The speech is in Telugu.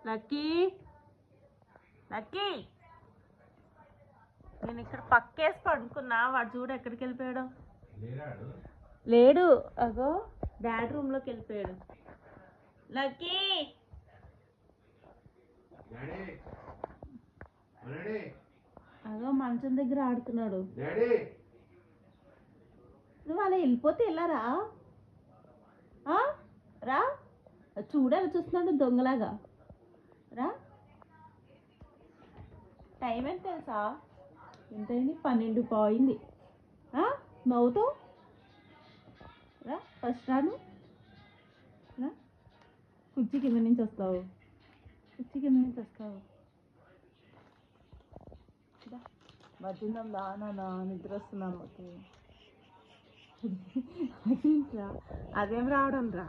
లక్కీ లక్కీ నేను ఇక్కడ పక్కేసి పడుకున్నా. వాడు చూడు ఎక్కడికి వెళ్ళిపోయాడు. లేడు, అగో డాడీ రూమ్లోకి వెళ్ళిపోయాడు. లక్కీ అగో మంచం దగ్గర ఆడుతున్నాడు. నువ్వు అలా వెళ్ళిపోతే వెళ్ళారా? రా, చూడాలి చూస్తున్నాడు దొంగలాగా. రా, టైం ఎంత తెలుసా? ఎంతైంది? 12 పోయింది. నవ్వుతావు రా, ఫస్ట్ రాను రా. కుర్చీ కింద నుంచి వస్తావు, కుర్చీ కింద నుంచి వస్తావు. మధ్యాహ్నం నానా నిద్ర వస్తున్నా అమ్మకి. అదేం రావడం రా.